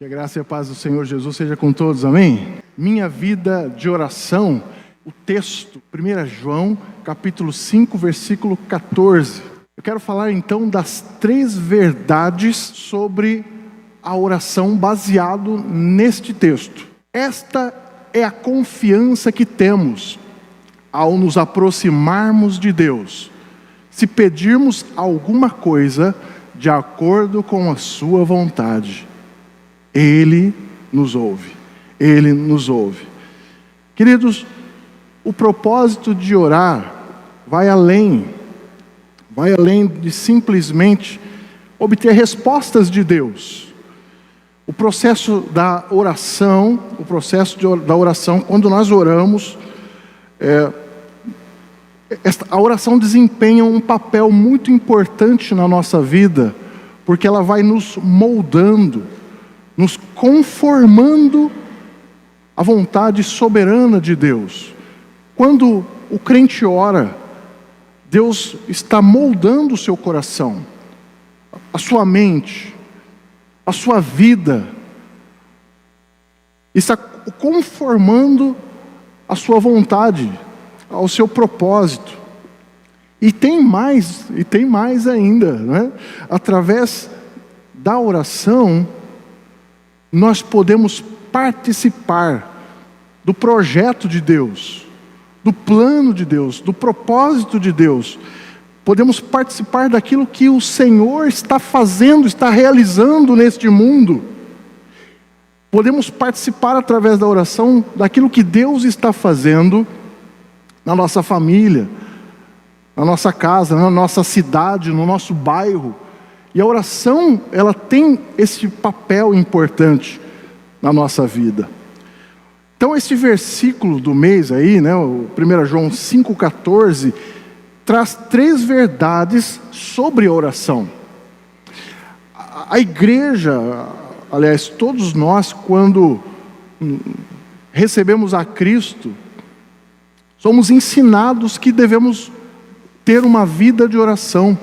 Que a graça e a paz do Senhor Jesus seja com todos, amém? Minha vida de oração, o texto, 1 João, capítulo 5, versículo 14. Eu quero falar então das 3 verdades sobre a oração baseado neste texto. Esta é a confiança que temos ao nos aproximarmos de Deus, se pedirmos alguma coisa de acordo com a sua vontade. Ele nos ouve, Ele nos ouve. Queridos, o propósito de orar vai além de simplesmente obter respostas de Deus. O processo da oração, quando nós oramos, a oração desempenha um papel muito importante na nossa vida, porque ela vai nos moldando, nos conformando à vontade soberana de Deus. Quando o crente ora, Deus está moldando o seu coração, a sua mente, a sua vida, está conformando a sua vontade, ao seu propósito. E tem mais ainda, né? Através da oração, nós podemos participar do projeto de Deus, do plano de Deus, do propósito de Deus. Podemos participar daquilo que o Senhor está fazendo, está realizando neste mundo. Podemos participar através da oração daquilo que Deus está fazendo na nossa família, na nossa casa, na nossa cidade, no nosso bairro. E a oração, ela tem esse papel importante na nossa vida. Então esse versículo do mês aí, né, o 1 João 5,14, traz 3 verdades sobre a oração. A igreja, aliás, todos nós, quando recebemos a Cristo, somos ensinados que devemos ter uma vida de oração.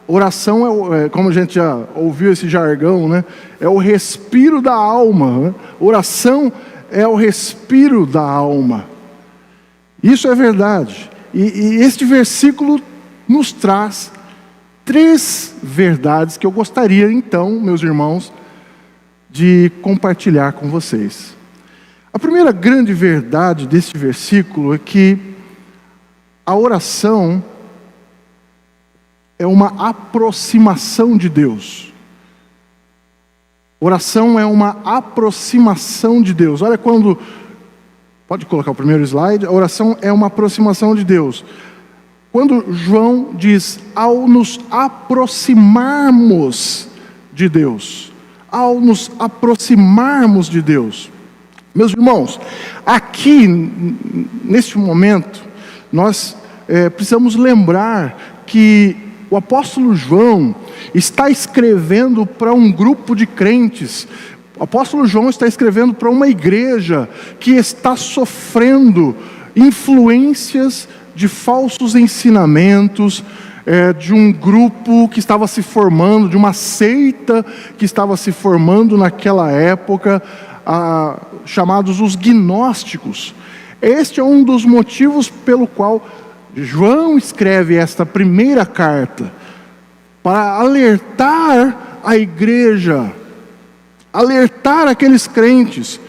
Oração é, como a gente já ouviu esse jargão, né? É o respiro da alma, né? Oração é o respiro da alma. Isso é verdade. E este versículo nos traz 3 verdades que eu gostaria então, meus irmãos, de compartilhar com vocês. A primeira grande verdade deste versículo é que a oração é uma aproximação de Deus. Oração é uma aproximação de Deus. Olha quando... Pode colocar o primeiro slide. A oração é uma aproximação de Deus. Quando João diz, ao nos aproximarmos de Deus. Ao nos aproximarmos de Deus. Meus irmãos, aqui, neste momento, nós precisamos lembrar que o apóstolo João está escrevendo para um grupo de crentes. O apóstolo João está escrevendo para uma igreja que está sofrendo influências de falsos ensinamentos, de um grupo que estava se formando, de uma seita que estava se formando naquela época, chamados os gnósticos. Este é um dos motivos pelo qual João escreve esta primeira carta, para alertar a igreja, alertar aqueles crentes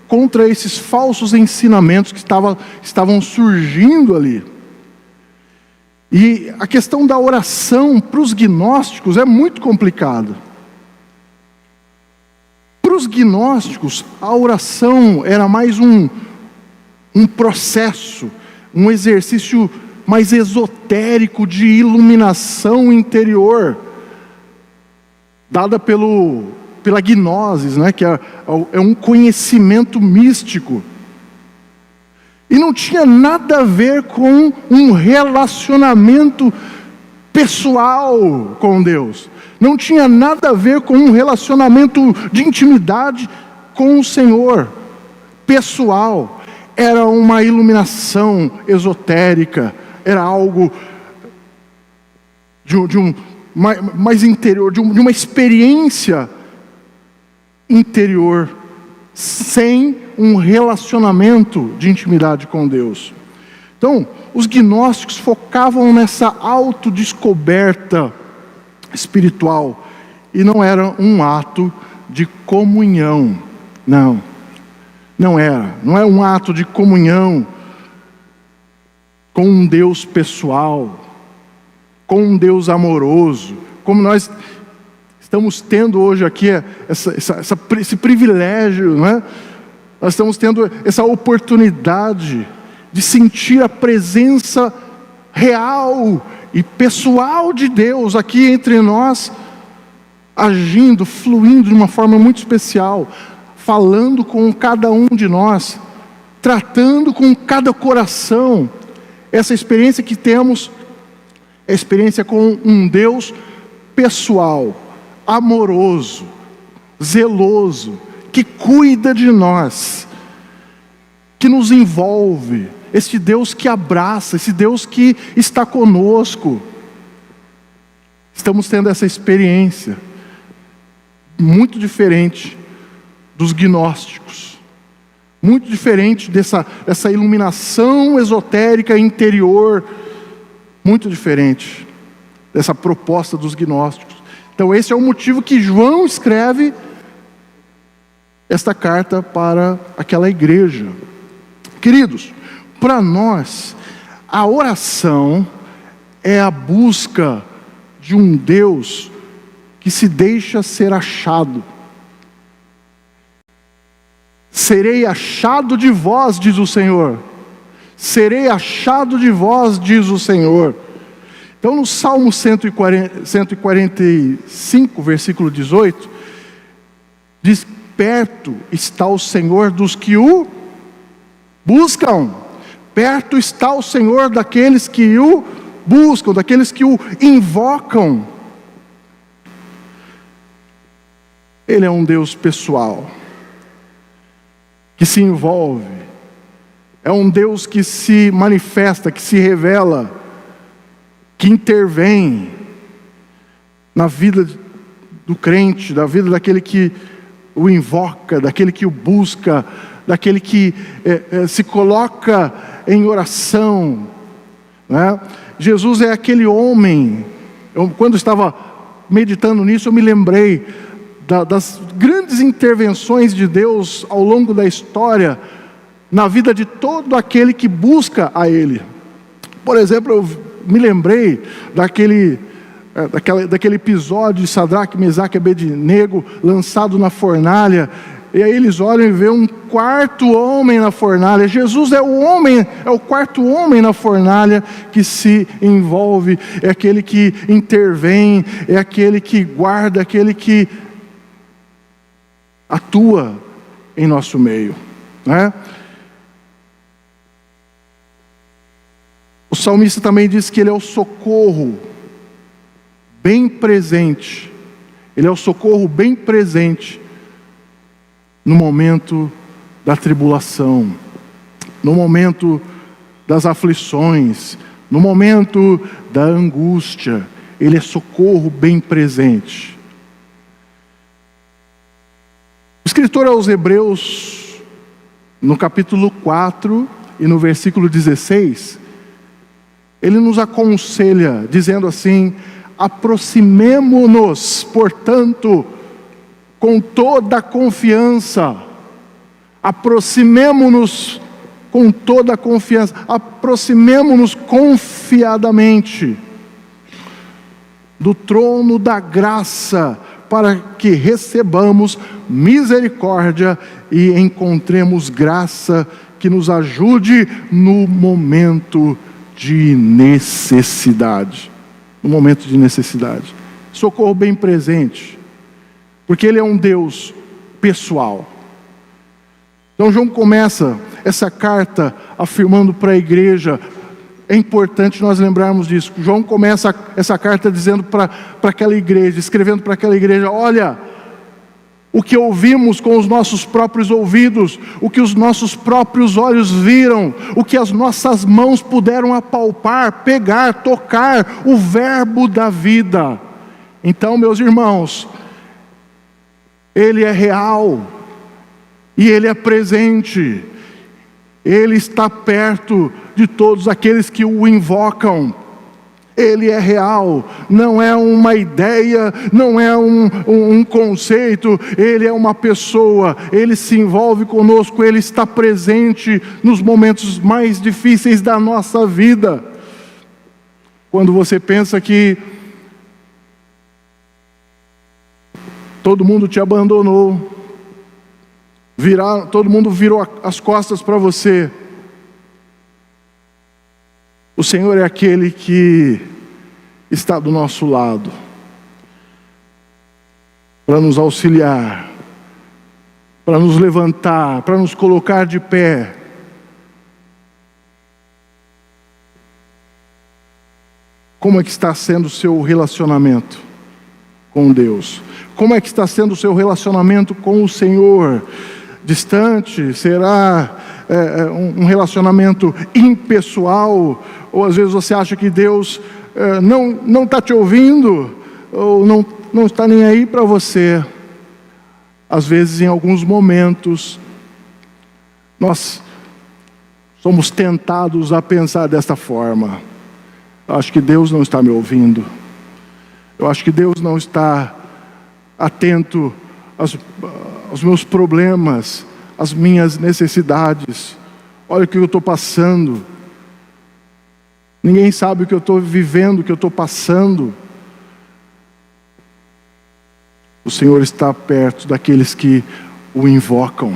contra esses falsos ensinamentos que estavam surgindo ali. E a questão da oração para os gnósticos é muito complicada. Para os gnósticos, a oração era mais um processo, um exercício mais esotérico de iluminação interior, dada pela gnose, né, que é um conhecimento místico. E não tinha nada a ver com um relacionamento pessoal com Deus. Não tinha nada a ver com um relacionamento de intimidade com o Senhor, pessoal. Era uma iluminação esotérica, era algo de mais interior, de uma experiência interior, sem um relacionamento de intimidade com Deus. Então, os gnósticos focavam nessa autodescoberta espiritual, e não era um ato de comunhão, não é um ato de comunhão com um Deus pessoal, com um Deus amoroso, como nós estamos tendo hoje aqui esse privilégio, não é? Nós estamos tendo essa oportunidade de sentir a presença real e pessoal de Deus aqui entre nós, agindo, fluindo de uma forma muito especial, falando com cada um de nós, tratando com cada coração. Essa experiência que temos é a experiência com um Deus pessoal, amoroso, zeloso, que cuida de nós, que nos envolve, esse Deus que abraça, esse Deus que está conosco. Estamos tendo essa experiência muito diferente dos gnósticos, muito diferente dessa iluminação esotérica interior, muito diferente dessa proposta dos gnósticos. Então esse é o motivo que João escreve esta carta para aquela igreja. Queridos, para nós, a oração é a busca de um Deus que se deixa ser achado. Serei achado de vós, diz o Senhor. Serei achado de vós, diz o Senhor. Então no Salmo 145, versículo 18, diz: perto está o Senhor dos que o buscam. Perto está o Senhor daqueles que o buscam, daqueles que o invocam. Ele é um Deus pessoal, que se envolve. É um Deus que se manifesta, que se revela, que intervém na vida do crente, da vida daquele que o invoca, daquele que o busca, daquele que se coloca em oração, né? Jesus é aquele homem. Quando estava meditando nisso, eu me lembrei das grandes intervenções de Deus ao longo da história, na vida de todo aquele que busca a Ele. Por exemplo, eu me lembrei daquele episódio de Sadraque, Mesaque e Abednego lançado na fornalha, e aí eles olham e vêem um quarto homem na fornalha. Jesus é o quarto homem na fornalha que se envolve, é aquele que intervém, é aquele que guarda, aquele que atua em nosso meio, né? O salmista também diz que Ele é o socorro bem presente. Ele é o socorro bem presente no momento da tribulação, no momento das aflições, no momento da angústia. Ele é socorro bem presente. O escritor aos Hebreus, no capítulo 4 e no versículo 16, ele nos aconselha, dizendo assim: aproximemo-nos, portanto, com toda a confiança, aproximemo-nos com toda a confiança, aproximemo-nos confiadamente do trono da graça, para que recebamos misericórdia e encontremos graça que nos ajude no momento de necessidade. No momento de necessidade. Socorro bem presente, porque Ele é um Deus pessoal. Então João começa essa carta afirmando para a igreja. É importante nós lembrarmos disso. João começa essa carta dizendo para aquela igreja, escrevendo para aquela igreja: olha, o que ouvimos com os nossos próprios ouvidos, o que os nossos próprios olhos viram, o que as nossas mãos puderam apalpar, pegar, tocar, o verbo da vida. Então, meus irmãos, Ele é real, e Ele é presente, Ele está perto de todos aqueles que o invocam. Ele é real, não é uma ideia, não é um conceito, Ele é uma pessoa, Ele se envolve conosco, Ele está presente nos momentos mais difíceis da nossa vida. Quando você pensa que todo mundo te abandonou, todo mundo virou as costas para você, o Senhor é aquele que está do nosso lado, para nos auxiliar, para nos levantar, para nos colocar de pé. Como é que está sendo o seu relacionamento com Deus? Como é que está sendo o seu relacionamento com o Senhor? Distante? Será um relacionamento impessoal? Ou às vezes você acha que Deus não está te ouvindo, ou não está nem aí para você? Às vezes, em alguns momentos, nós somos tentados a pensar desta forma: eu acho que Deus não está me ouvindo, eu acho que Deus não está atento aos meus problemas, às minhas necessidades. Olha o que eu estou passando, ninguém sabe o que eu estou vivendo, o que eu estou passando. O Senhor está perto daqueles que o invocam,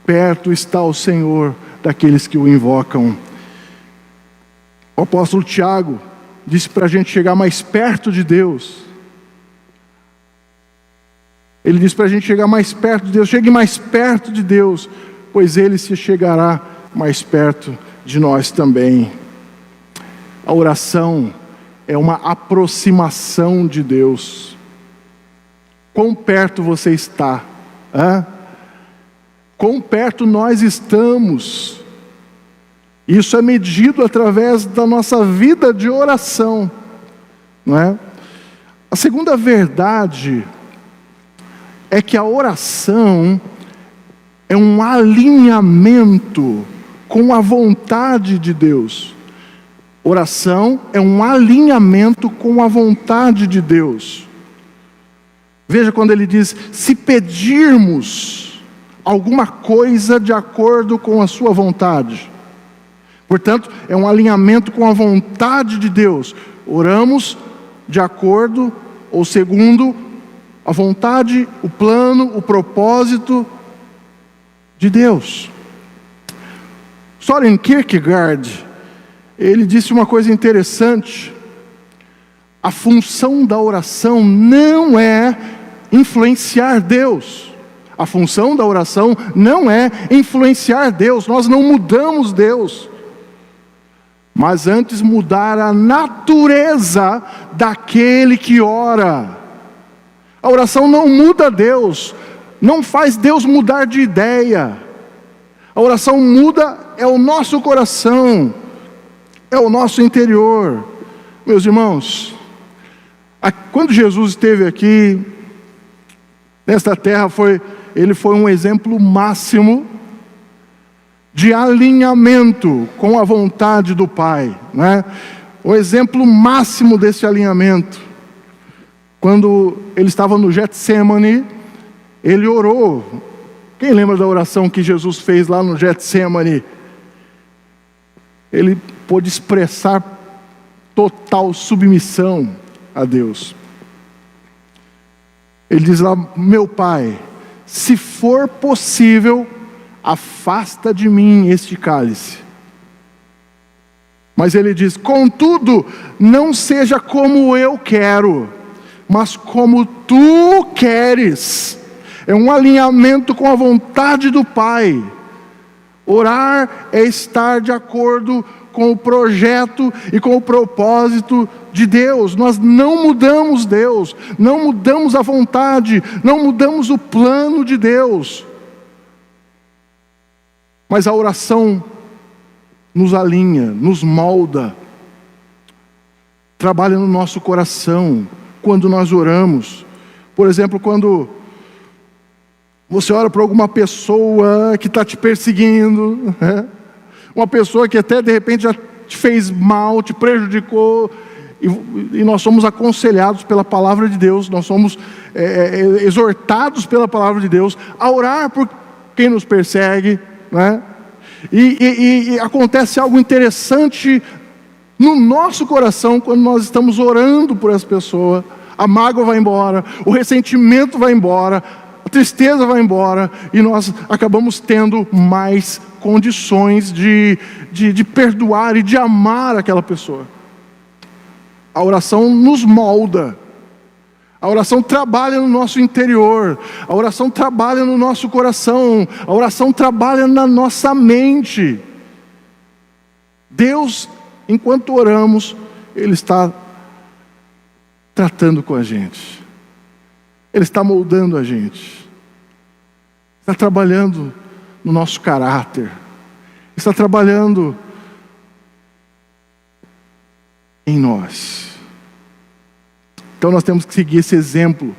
perto está o Senhor daqueles que o invocam. O apóstolo Tiago disse para a gente chegar mais perto de Deus. Ele disse para a gente chegar mais perto de Deus. Chegue mais perto de Deus, pois Ele se chegará mais perto de nós também. A oração é uma aproximação de Deus. Quão perto você está? Quão perto nós estamos? Isso é medido através da nossa vida de oração, não é? A segunda verdade é que a oração é um alinhamento com a vontade de Deus. Oração é um alinhamento com a vontade de Deus. Veja quando ele diz: se pedirmos alguma coisa de acordo com a sua vontade. Portanto, é um alinhamento com a vontade de Deus. Oramos de acordo ou segundo a vontade, o plano, o propósito de Deus. Søren Kierkegaard, ele disse uma coisa interessante: a função da oração não é influenciar Deus. A função da oração não é influenciar Deus. Nós não mudamos Deus, mas antes mudar a natureza daquele que ora. A oração não muda Deus, não faz Deus mudar de ideia. A oração muda o nosso coração, é o nosso interior. Meus irmãos, quando Jesus esteve aqui nesta terra, ele foi um exemplo máximo de alinhamento com a vontade do Pai, né? O exemplo máximo desse alinhamento. Quando ele estava no Getsemane, ele orou. Quem lembra da oração que Jesus fez lá no Getsemane? Ele pôde expressar total submissão a Deus. Ele diz lá: meu Pai, se for possível, afasta de mim este cálice. Mas ele diz: contudo, não seja como eu quero, mas como tu queres. É um alinhamento com a vontade do Pai. Orar é estar de acordo com o projeto e com o propósito de Deus. Nós não mudamos Deus, não mudamos a vontade, não mudamos o plano de Deus. Mas a oração nos alinha, nos molda, trabalha no nosso coração, quando nós oramos. Por exemplo, quando você ora por alguma pessoa que está te perseguindo, né? Uma pessoa que até de repente já te fez mal, te prejudicou, e nós somos aconselhados pela palavra de Deus, nós somos exortados pela palavra de Deus a orar por quem nos persegue, né? E acontece algo interessante no nosso coração quando nós estamos orando por essa pessoa. A mágoa vai embora, o ressentimento vai embora, a tristeza vai embora, e nós acabamos tendo mais condições de perdoar e de amar aquela pessoa. A oração nos molda, a oração trabalha no nosso interior, a oração trabalha no nosso coração, a oração trabalha na nossa mente. Deus, enquanto oramos, Ele está tratando com a gente, Ele está moldando a gente, está trabalhando no nosso caráter, está trabalhando em nós. Então nós temos que seguir esse exemplo.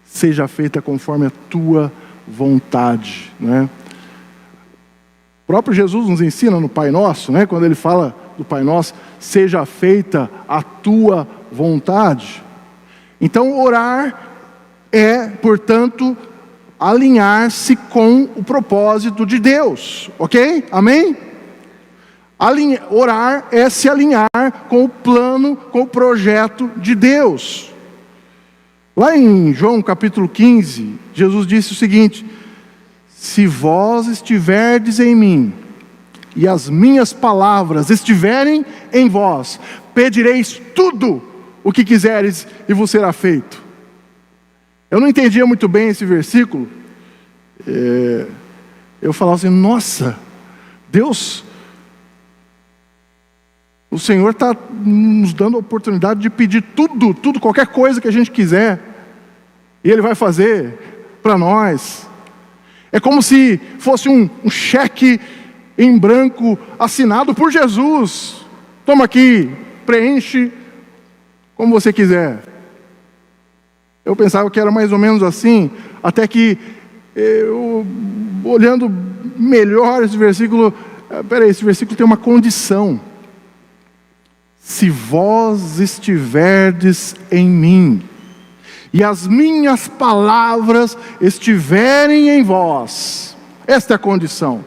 Seja feita conforme a tua vontade, né? O próprio Jesus nos ensina no Pai Nosso, né? Quando Ele fala do Pai Nosso, seja feita a tua vontade. Então orar é, portanto, alinhar-se com o propósito de Deus, ok? Amém? Orar é se alinhar com o plano, com o projeto de Deus. Lá em João capítulo 15, Jesus disse o seguinte: se vós estiverdes em mim, e as minhas palavras estiverem em vós, pedireis tudo o que quiseres e vos será feito. Eu não entendia muito bem esse versículo. Eu falava assim: nossa, Deus, o Senhor está nos dando a oportunidade de pedir tudo, qualquer coisa que a gente quiser, e Ele vai fazer para nós. É como se fosse um cheque em branco assinado por Jesus. Toma aqui, preenche como você quiser. Eu pensava que era mais ou menos assim, até que eu, olhando melhor esse versículo, esse versículo tem uma condição. Se vós estiverdes em mim, e as minhas palavras estiverem em vós, esta é a condição.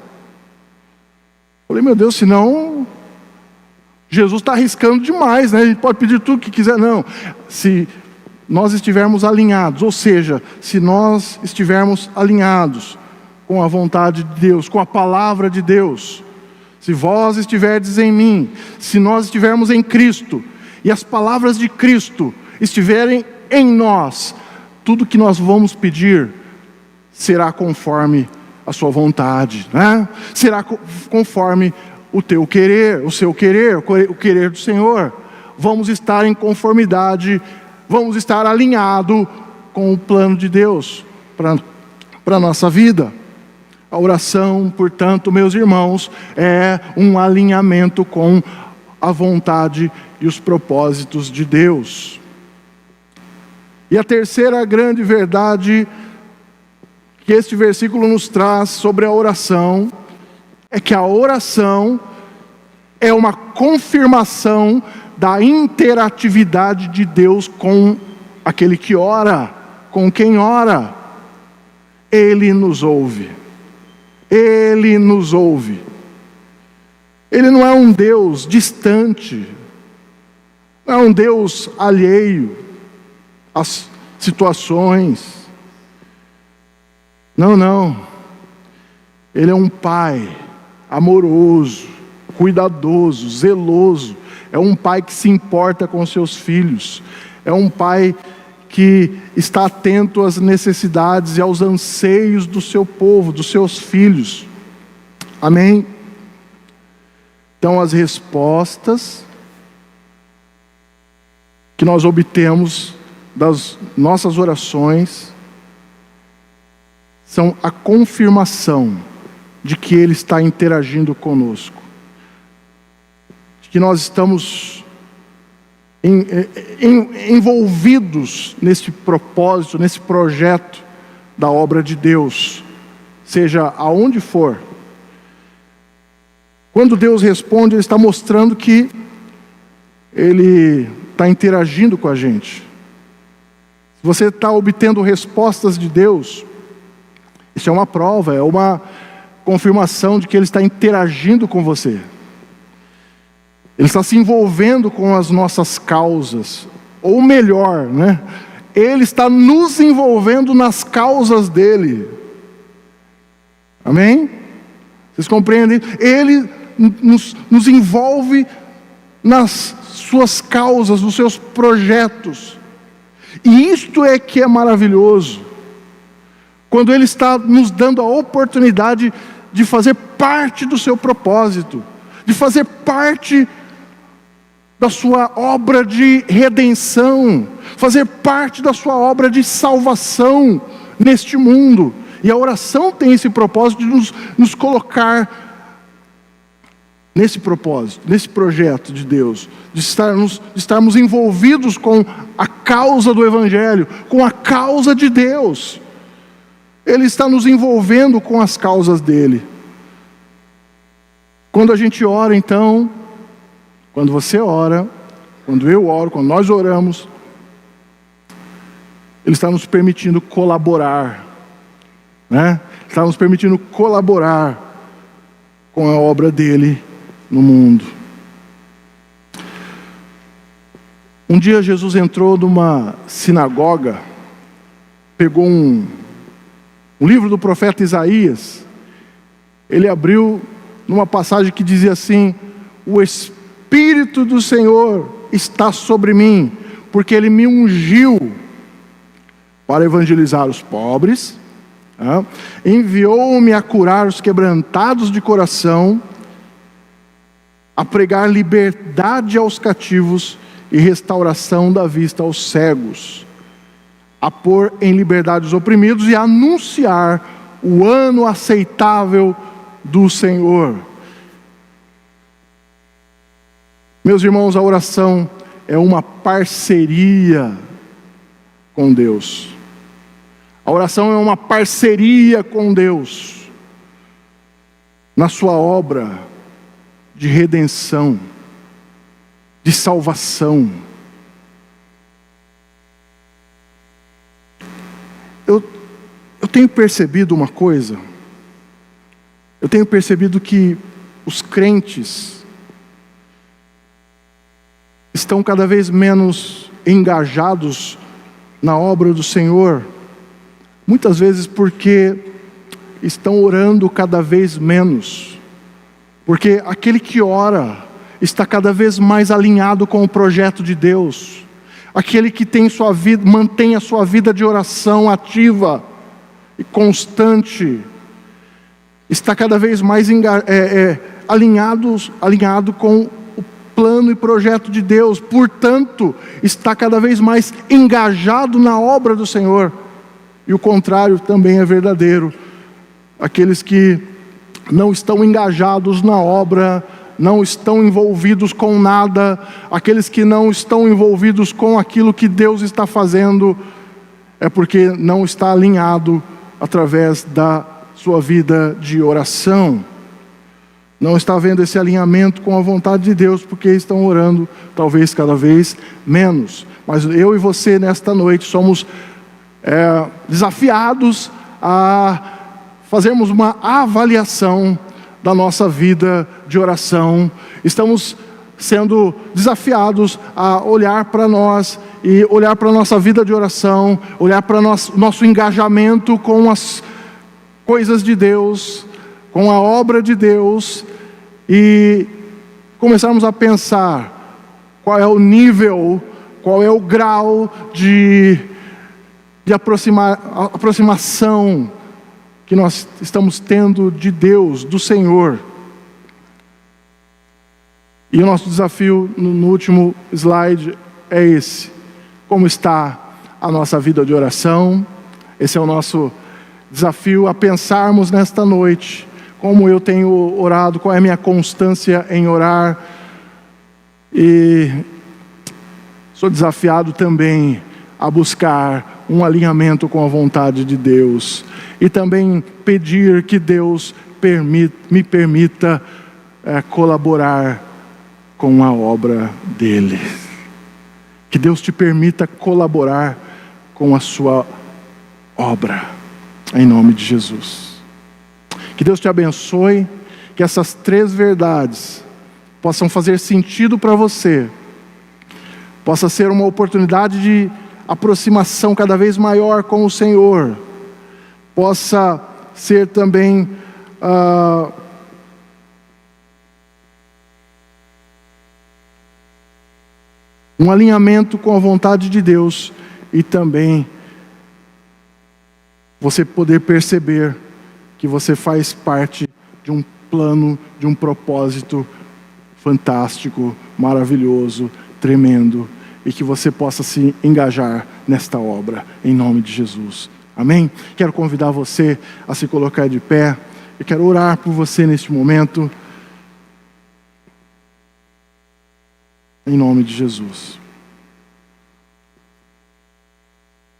Falei, meu Deus, senão Jesus está arriscando demais, né? Ele pode pedir tudo o que quiser. Não, se nós estivermos alinhados, ou seja, se nós estivermos alinhados com a vontade de Deus, com a palavra de Deus, se vós estiverdes em mim, se nós estivermos em Cristo, e as palavras de Cristo estiverem em nós, tudo que nós vamos pedir será conforme a sua vontade, né? Será conforme o teu querer, o seu querer, o querer do Senhor. Vamos estar em conformidade, vamos estar alinhados com o plano de Deus para a nossa vida. A oração, portanto, meus irmãos, é um alinhamento com a vontade e os propósitos de Deus. E a terceira grande verdade que este versículo nos traz sobre a oração é que a oração é uma confirmação da interatividade de Deus com aquele que ora, com quem ora. Ele nos ouve. Ele nos ouve. Ele não é um Deus distante, não é um Deus alheio às situações. Não. Ele é um Pai amoroso, cuidadoso, zeloso. É um Pai que se importa com seus filhos. É um Pai que está atento às necessidades e aos anseios do seu povo, dos seus filhos. Amém? Então as respostas que nós obtemos das nossas orações são a confirmação de que Ele está interagindo conosco, de que nós estamos envolvidos nesse propósito, nesse projeto da obra de Deus, seja aonde for. Quando Deus responde, Ele está mostrando que Ele está interagindo com a gente. Se você está obtendo respostas de Deus, isso é uma prova, é uma confirmação de que Ele está interagindo com você. Ele está se envolvendo com as nossas causas, ou melhor, né? Ele está nos envolvendo nas causas dele. Amém? Vocês compreendem? Ele nos envolve nas suas causas, nos seus projetos. E isto é que é maravilhoso. Quando Ele está nos dando a oportunidade de fazer parte do seu propósito, de fazer parte da sua obra de redenção, fazer parte da sua obra de salvação neste mundo. E a oração tem esse propósito de nos colocar nesse propósito, nesse projeto de Deus, de estarmos envolvidos com a causa do Evangelho, com a causa de Deus. Ele está nos envolvendo com as causas dele. Quando a gente ora, então, quando você ora, quando eu oro, quando nós oramos, Ele está nos permitindo colaborar, né? Está nos permitindo colaborar com a obra dele no mundo. Um dia Jesus entrou numa sinagoga, pegou um livro do profeta Isaías, ele abriu numa passagem que dizia assim: o Espírito do Senhor está sobre mim, porque Ele me ungiu para evangelizar os pobres, enviou-me a curar os quebrantados de coração, a pregar liberdade aos cativos e restauração da vista aos cegos, a pôr em liberdade os oprimidos e a anunciar o ano aceitável do Senhor. Meus irmãos, a oração é uma parceria com Deus. A oração é uma parceria com Deus na sua obra de redenção, de salvação. Eu tenho percebido uma coisa. Eu tenho percebido que os crentes estão cada vez menos engajados na obra do Senhor, muitas vezes porque estão orando cada vez menos, porque aquele que ora está cada vez mais alinhado com o projeto de Deus, aquele que tem sua vida, mantém a sua vida de oração ativa e constante, está cada vez mais alinhado com o plano e projeto de Deus, portanto, está cada vez mais engajado na obra do Senhor. E o contrário também é verdadeiro. Aqueles que não estão engajados na obra, não estão envolvidos com nada, aqueles que não estão envolvidos com aquilo que Deus está fazendo, é porque não está alinhado através da sua vida de oração. Não está havendo esse alinhamento com a vontade de Deus, porque estão orando talvez cada vez menos. Mas eu e você nesta noite somos desafiados a fazermos uma avaliação da nossa vida de oração. Estamos sendo desafiados a olhar para nós e olhar para a nossa vida de oração, olhar para nosso engajamento com as coisas de Deus, com a obra de Deus, e começarmos a pensar qual é o nível, qual é o grau de aproximação que nós estamos tendo de Deus, do Senhor. E o nosso desafio no último slide é esse: como está a nossa vida de oração? Esse é o nosso desafio a pensarmos nesta noite. Como eu tenho orado, qual é a minha constância em orar? E Sou desafiado também a buscar um alinhamento com a vontade de Deus e também pedir que Deus me permita colaborar com a obra dele. Que Deus te permita colaborar com a sua obra, em nome de Jesus. Que Deus te abençoe, que essas 3 verdades possam fazer sentido para você, possa ser uma oportunidade de aproximação cada vez maior com o Senhor, possa ser também um alinhamento com a vontade de Deus e também você poder perceber que você faz parte de um plano, de um propósito fantástico, maravilhoso, tremendo, e que você possa se engajar nesta obra, em nome de Jesus. Amém? Quero convidar você a se colocar de pé. Eu quero orar por você neste momento, em nome de Jesus.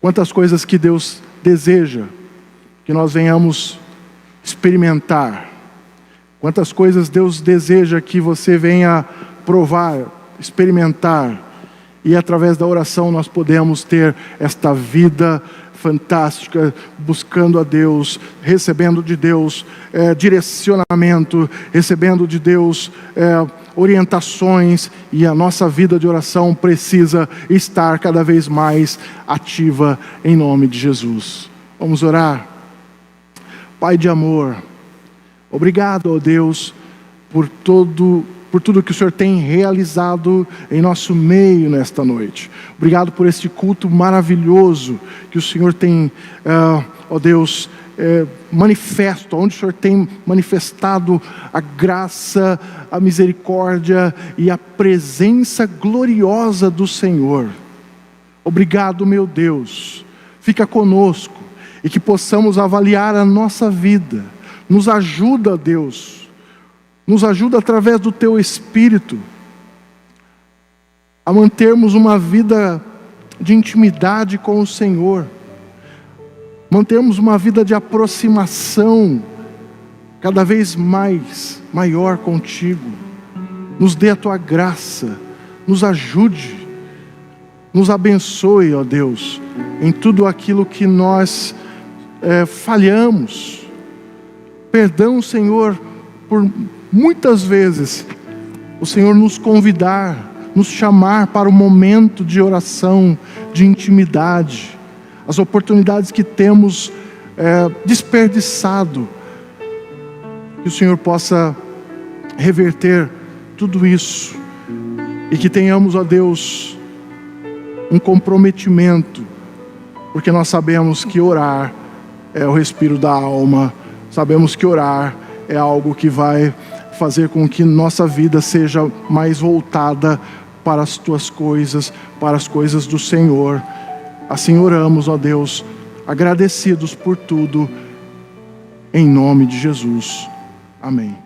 Quantas coisas que Deus deseja que nós venhamos experimentar. Quantas coisas Deus deseja que você venha provar, experimentar. E através da oração nós podemos ter esta vida fantástica, buscando a Deus, recebendo de Deus direcionamento, recebendo de Deus orientações, e a nossa vida de oração precisa estar cada vez mais ativa em nome de Jesus. Vamos orar. Pai de amor, obrigado, ó Deus, por tudo que o Senhor tem realizado em nosso meio nesta noite. Obrigado por este culto maravilhoso que o Senhor tem, ó Deus, manifesto, onde o Senhor tem manifestado a graça, a misericórdia e a presença gloriosa do Senhor. Obrigado, meu Deus. Fica conosco e que possamos avaliar a nossa vida. Nos ajuda, Deus. Nos ajuda através do Teu Espírito a mantermos uma vida de intimidade com o Senhor, mantermos uma vida de aproximação cada vez maior contigo. Nos dê a Tua graça, nos ajude, nos abençoe, ó Deus, em tudo aquilo que nós falhamos. Perdão, Senhor, por muitas vezes o Senhor nos convidar, nos chamar para o momento de oração, de intimidade, as oportunidades que temos desperdiçado. Que o Senhor possa reverter tudo isso e que tenhamos, ó Deus, um comprometimento, porque nós sabemos que orar é o respiro da alma, sabemos que orar é algo que vai fazer com que nossa vida seja mais voltada para as Tuas coisas, para as coisas do Senhor. Assim oramos, ó Deus, agradecidos por tudo, em nome de Jesus. Amém.